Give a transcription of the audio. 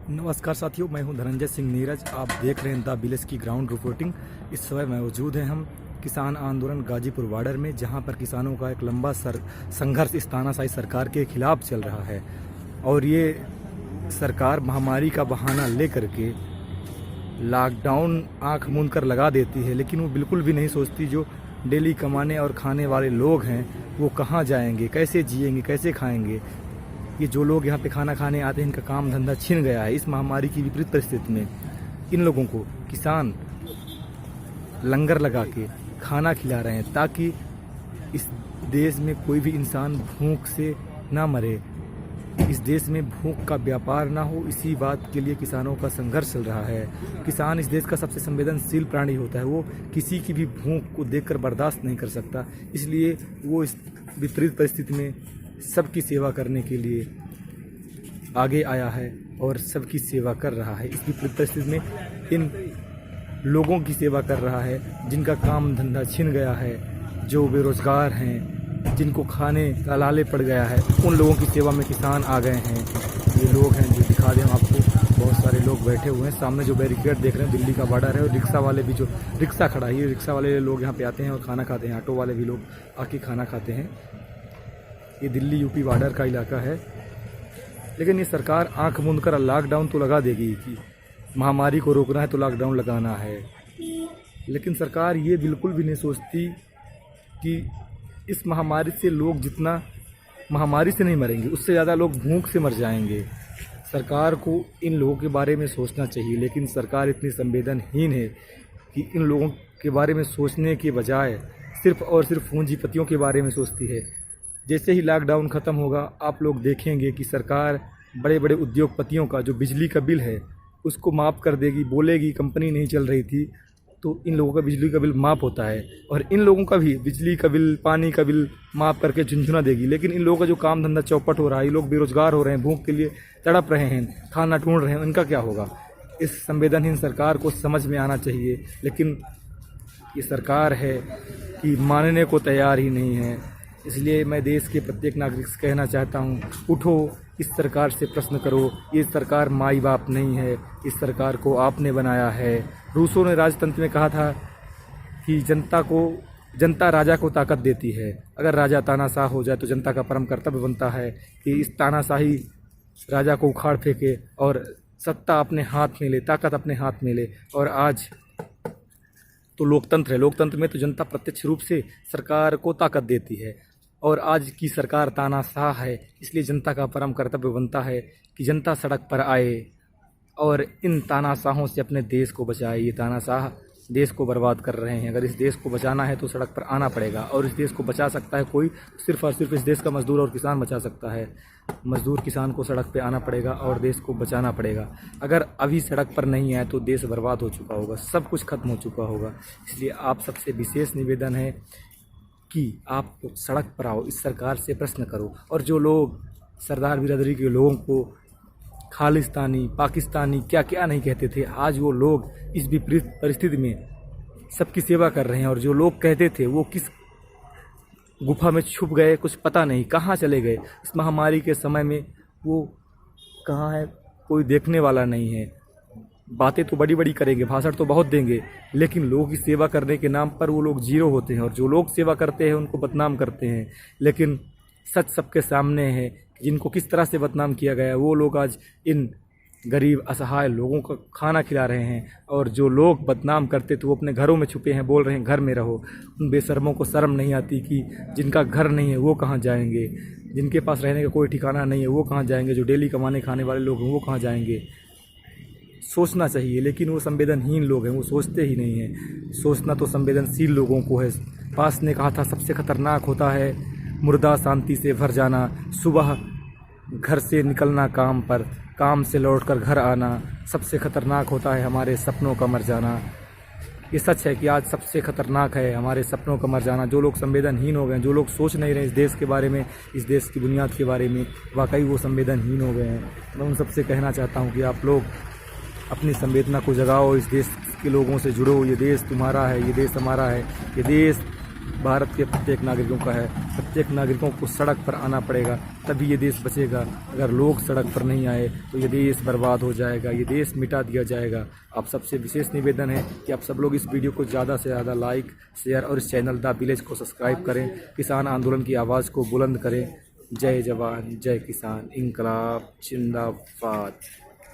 नमस्कार साथियों, मैं हूं धनंजय सिंह नीरज। आप देख रहे हैं द विलेज की ग्राउंड रिपोर्टिंग। इस समय मौजूद हैं हम किसान आंदोलन गाजीपुर बॉर्डर में, जहां पर किसानों का एक लंबा संघर्ष इस तानाशाही सरकार के खिलाफ चल रहा है। और ये सरकार महामारी का बहाना लेकर के लॉकडाउन आंख मूंद कर लगा देती है, लेकिन वो बिल्कुल भी नहीं सोचती जो डेली कमाने और खाने वाले लोग हैं वो कहाँ जाएंगे, कैसे जिएंगे, कैसे खाएंगे। ये जो लोग यहाँ पे खाना खाने आते हैं, इनका काम धंधा छिन गया है। इस महामारी की विपरीत परिस्थिति में इन लोगों को किसान लंगर लगा के खाना खिला रहे हैं, ताकि इस देश में कोई भी इंसान भूख से ना मरे, इस देश में भूख का व्यापार ना हो। इसी बात के लिए किसानों का संघर्ष चल रहा है। किसान इस देश का सबसे संवेदनशील प्राणी होता है, वो किसी की भी भूख को देखकर बर्दाश्त नहीं कर सकता। इसलिए वो इस विपरीत परिस्थिति में सबकी सेवा करने के लिए आगे आया है और सबकी सेवा कर रहा है। इस विपरीत परिस्थिति में इन लोगों की सेवा कर रहा है जिनका काम धंधा छिन गया है, जो बेरोजगार हैं, जिनको खाने का लाले पड़ गया है। उन लोगों की सेवा में किसान आ गए हैं। ये लोग हैं जो दिखा दें आपको, बहुत सारे लोग बैठे हुए हैं। सामने जो बैरिकेड देख रहे हैं दिल्ली का बॉर्डर है। और रिक्शा वाले भी, जो रिक्शा खड़ा है, ये रिक्शा वाले लोग यहाँ पे आते हैं और खाना खाते हैं। ऑटो वाले भी लोग आके खाना खाते हैं। ये दिल्ली यूपी बॉर्डर का इलाका है। लेकिन ये सरकार आंख मूंद कर लॉकडाउन तो लगा देगी कि महामारी को रोकना है तो लॉकडाउन लगाना है, लेकिन सरकार ये बिल्कुल भी नहीं सोचती कि इस महामारी से लोग जितना महामारी से नहीं मरेंगे, उससे ज़्यादा लोग भूख से मर जाएंगे। सरकार को इन लोगों के बारे में सोचना चाहिए, लेकिन सरकार इतनी संवेदनहीन है कि इन लोगों के बारे में सोचने के बजाय सिर्फ और सिर्फ पूंजीपतियों के बारे में सोचती है। जैसे ही लॉकडाउन ख़त्म होगा, आप लोग देखेंगे कि सरकार बड़े बड़े उद्योगपतियों का जो बिजली का बिल है उसको माफ़ कर देगी। बोलेगी कंपनी नहीं चल रही थी तो इन लोगों का बिजली का बिल माफ़ होता है, और इन लोगों का भी बिजली का बिल, पानी का बिल माफ़ करके झुंझुना देगी। लेकिन इन लोगों का जो काम धंधा चौपट हो रहा है, ये लोग बेरोजगार हो रहे हैं, भूख के लिए तड़प रहे हैं, खाना ढूंढ रहे हैं, इनका क्या होगा। इस संवेदनहीन सरकार को समझ में आना चाहिए, लेकिन ये सरकार है कि मानने को तैयार ही नहीं है। इसलिए मैं देश के प्रत्येक नागरिक से कहना चाहता हूँ, उठो, इस सरकार से प्रश्न करो। ये सरकार माई बाप नहीं है, इस सरकार को आपने बनाया है। रूसों ने राजतंत्र में कहा था कि जनता राजा को ताकत देती है। अगर राजा तानाशाह हो जाए तो जनता का परम कर्तव्य बनता है कि इस तानाशाही राजा को उखाड़ फेंके और सत्ता अपने हाथ में ले, ताकत अपने हाथ में ले। और आज तो लोकतंत्र है, लोकतंत्र में तो जनता प्रत्यक्ष रूप से सरकार को ताकत देती है, और आज की सरकार तानाशाह है। इसलिए जनता का परम कर्तव्य बनता है कि जनता सड़क पर आए और इन तानाशाहों से अपने देश को बचाए। ये तानाशाह देश को बर्बाद कर रहे हैं। अगर इस देश को बचाना है तो सड़क पर आना पड़ेगा, और इस देश को बचा सकता है कोई, सिर्फ और सिर्फ इस देश का मजदूर और किसान बचा सकता है। मजदूर किसान को सड़क पे आना पड़ेगा और देश को बचाना पड़ेगा। अगर अभी सड़क पर नहीं आए तो देश बर्बाद हो चुका होगा, सब कुछ खत्म हो चुका होगा। इसलिए आप सबसे विशेष निवेदन है कि आप सड़क पर आओ, इस सरकार से प्रश्न करो। और जो लोग सरदार बिरादरी के लोगों को खालिस्तानी, पाकिस्तानी क्या क्या नहीं कहते थे, आज वो लोग इस विपरीत परिस्थिति में सबकी सेवा कर रहे हैं। और जो लोग कहते थे वो किस गुफा में छुप गए, कुछ पता नहीं कहाँ चले गए। इस महामारी के समय में वो कहाँ है, कोई देखने वाला नहीं है। बातें तो बड़ी बड़ी करेंगे, भाषण तो बहुत देंगे, लेकिन लोगों की सेवा करने के नाम पर वो लोग जीरो होते हैं। और जो लोग सेवा करते हैं उनको बदनाम करते हैं। लेकिन सच सबके सामने है कि जिनको किस तरह से बदनाम किया गया है, वो लोग आज इन गरीब असहाय लोगों को खाना खिला रहे हैं। और जो लोग बदनाम करते थे वो अपने घरों में छुपे हैं, बोल रहे हैं घर में रहो। उन बेशर्मों को शर्म नहीं आती कि जिनका घर नहीं है वो कहाँ जाएंगे, जिनके पास रहने का कोई ठिकाना नहीं है वो कहाँ जाएंगे, जो डेली कमाने खाने वाले लोग हैं वो कहाँ जाएंगे। सोचना चाहिए, लेकिन वो संवेदनहीन लोग हैं, वो सोचते ही नहीं हैं। सोचना तो संवेदनशील लोगों को है। पास ने कहा था सबसे खतरनाक होता है मुर्दा शांति से भर जाना, सुबह घर से निकलना काम पर, काम से लौटकर घर आना। सबसे खतरनाक होता है हमारे सपनों का मर जाना। ये सच है कि आज सबसे खतरनाक है हमारे सपनों का मर जाना। जो लोग संवेदनहीन हो गए हैं, जो लोग सोच नहीं रहे इस देश के बारे में, इस देश की बुनियाद के बारे में, वाकई वो संवेदनहीन हो गए हैं। मैं उन सबसे कहना चाहता हूँ कि आप लोग अपनी संवेदना को जगाओ, इस देश के लोगों से जुड़ो। ये देश तुम्हारा है, ये देश हमारा है, ये देश भारत के प्रत्येक नागरिकों का है। प्रत्येक नागरिकों को सड़क पर आना पड़ेगा, तभी ये देश बचेगा। अगर लोग सड़क पर नहीं आए तो ये देश बर्बाद हो जाएगा, ये देश मिटा दिया जाएगा। आप सबसे विशेष निवेदन है कि आप सब लोग इस वीडियो को ज़्यादा से ज़्यादा लाइक, शेयर और इस चैनल द विलेज को सब्सक्राइब करें। किसान आंदोलन की आवाज़ को बुलंद करें। जय जवान, जय किसान, इंकलाब जिंदाबाद।